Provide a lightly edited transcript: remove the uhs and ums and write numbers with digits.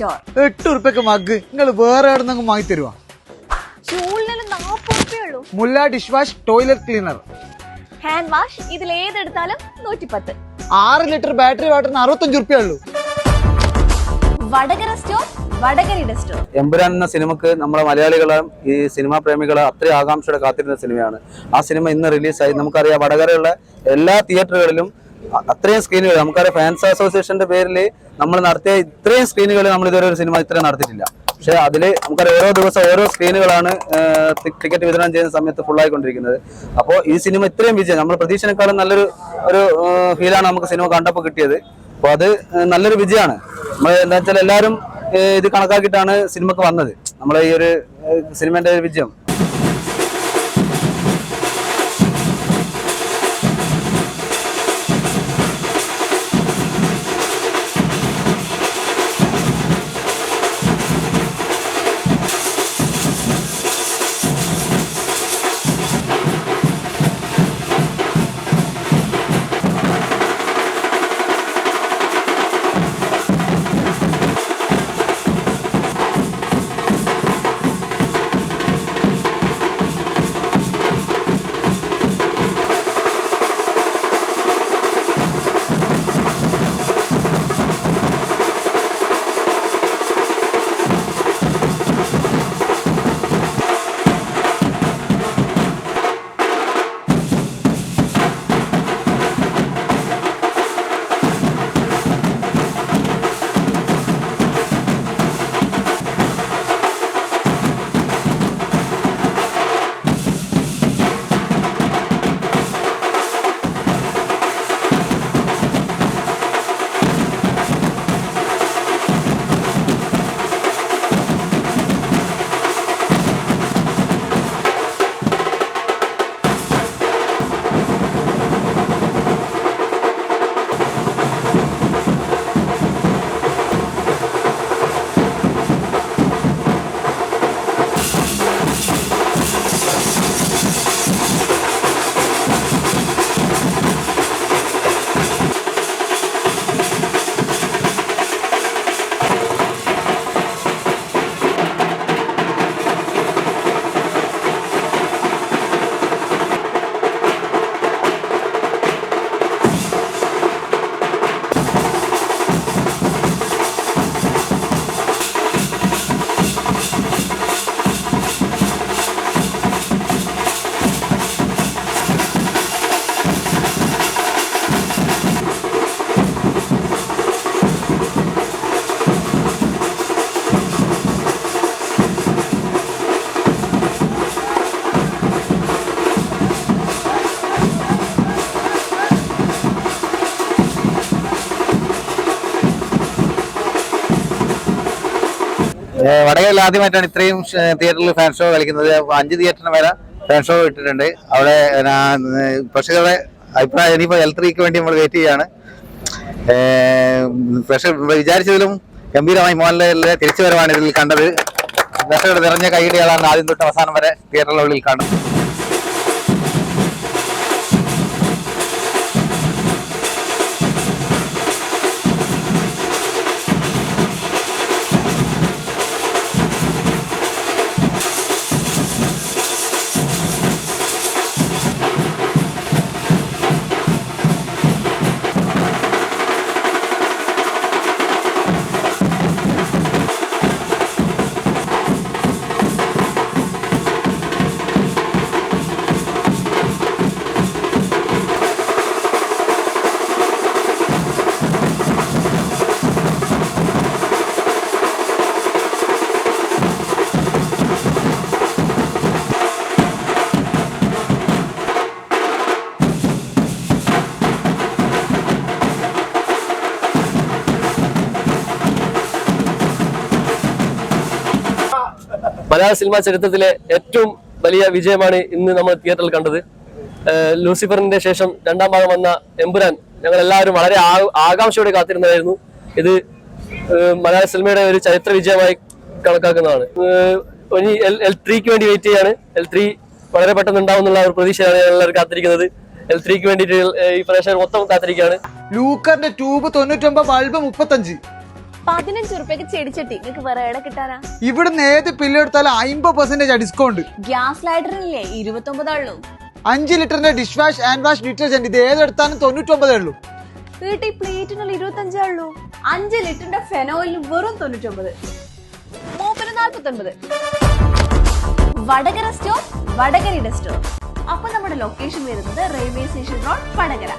Store. 8 ഉറുപ്പ്യക്ക് mug നിങ്ങൾ വേറെ എവിടെന്നെങ്കിലും വാങ്ങി തരുവാ? ചൂളിന് 40 ഉറുപ്പ്യുള്ളൂ. മുല്ല dish wash toilet cleaner, hand wash ഇതിൽ ഏതെടുത്താലും 110. 6 ലിറ്റർ ബാറ്ററി വാട്ടറിന് 65 ഉറുപ്പ്യ ഉള്ളൂ. വടകര സ്റ്റോർ, വടകരയുടെ സ്റ്റോർ. എമ്പുരാൻ എന്ന സിനിമക്ക് നമ്മളെ മലയാളികളും ഈ സിനിമാ പ്രേമികളെ അത്രയും ആകാംക്ഷയോടെ കാത്തിരുന്ന സിനിമയാണ്. ആ സിനിമ ഇന്ന് റിലീസായി. നമുക്കറിയാം വടകരയുള്ള എല്ലാ തിയേറ്ററുകളിലും അത്രയും സ്ക്രീനുകൾ, നമുക്കറിയാം ഫാൻസ് അസോസിയേഷന്റെ പേരിൽ നമ്മൾ നടത്തിയ ഇത്രയും സ്ക്രീനുകൾ നമ്മൾ ഇതുവരെ ഒരു സിനിമ ഇത്രയും നടത്തിയിട്ടില്ല. പക്ഷെ അതിൽ നമുക്കറിയാം ഓരോ ദിവസം ഓരോ സ്ക്രീനുകളാണ് ടിക്കറ്റ് വിതരണം ചെയ്യുന്ന സമയത്ത് ഫുള്ളായിക്കൊണ്ടിരിക്കുന്നത്. അപ്പോൾ ഈ സിനിമ ഇത്രയും വിജയം, നമ്മൾ പ്രതീക്ഷനേക്കാളും നല്ലൊരു ഫീലാണ് നമുക്ക് സിനിമ കണ്ടപ്പോൾ കിട്ടിയത്. അപ്പോൾ അത് നല്ലൊരു വിജയമാണ്. നമ്മൾ എന്താ വെച്ചാൽ എല്ലാവരും ഇത് കണക്കാക്കിയിട്ടാണ് സിനിമക്ക് വന്നത്. നമ്മളെ ഈ ഒരു സിനിമേന്റെ ഒരു വിജയം. വടകരയിൽ ആദ്യമായിട്ടാണ് ഇത്രയും തിയേറ്ററിൽ ഫാൻ ഷോ കളിക്കുന്നത്. 5 തിയേറ്ററിന് വരെ ഫാൻ ഷോ ഇട്ടിട്ടുണ്ട്. അവിടെ പ്രേക്ഷകരുടെ അഭിപ്രായം ഇനിയിപ്പോൾ L3ക്ക് വേണ്ടി നമ്മൾ വെയിറ്റ് ചെയ്യാണ്. വിചാരിച്ചതിലും ഗംഭീരമായി മോഹൻലാലിന്റെ തിരിച്ചുവരവാണ് ഇതിൽ കണ്ടത്. പ്രേക്ഷകരുടെ നിറഞ്ഞ കൈയടികളാണ് ആദ്യം തൊട്ട് അവസാനം വരെ തിയേറ്ററിനുള്ളിൽ കാണുന്നത്. മലയാള സിനിമാ ചരിത്രത്തിലെ ഏറ്റവും വലിയ വിജയമാണ് ഇന്ന് നമ്മൾ തിയേറ്ററിൽ കണ്ടത്. ലൂസിഫറിന്റെ ശേഷം 2ാം ഭാഗം വന്ന എമ്പുരാൻ ഞങ്ങൾ എല്ലാവരും വളരെ ആകാംക്ഷയോടെ കാത്തിരുന്നതായിരുന്നു. ഇത് മലയാള സിനിമയുടെ ഒരു ചരിത്ര വിജയമായി കണക്കാക്കുന്നതാണ്. ഇനി L3ക്ക് വേണ്ടി വെയിറ്റ് ചെയ്യാണ്. L3 വളരെ പെട്ടെന്ന് ഉണ്ടാവുന്നുള്ള ഒരു പ്രതീക്ഷയാണ് എല്ലാവരും കാത്തിരിക്കുന്നത്. L3ക്ക് വേണ്ടിയിട്ട് ഈ പ്രേക്ഷകർ മൊത്തം കാത്തിരിക്കുകയാണ്. ലൂക്കറിന്റെ ട്യൂബ് 99, ബൾബ് 35. 15 ഉറുപ്പ്യക്ക് ചെടിച്ചട്ടി നിങ്ങൾക്ക് വേറെ എവിടെ കിട്ടാനാ? ഇവിടുന്ന് ഏത് പില്ല് എടുത്താലും 50% ഡിസ്കൗണ്ട്. ഗ്യാസ് ലൈറ്ററിനില്ലേ 29 ഉള്ളൂ. 5 ലിറ്ററിന്റെ dish wash hand wash detergent ഇത് ഏതെടുത്താലും 99 ഉള്ളൂ. വീട്ടിൽ പ്ലേറ്റിനുള്ള 25 ഉള്ളൂ. 5 ലിറ്ററിന്റെ ഫെനോയിലിന് വെറും 99. മൂപ്പിന് 49. വടകര സ്റ്റോർ, വടകരയുടെ സ്റ്റോർ. അപ്പൊ നമ്മുടെ ലൊക്കേഷൻ വരുന്നത് റെയിൽവേ സ്റ്റേഷൻ റോഡ്, വടകര.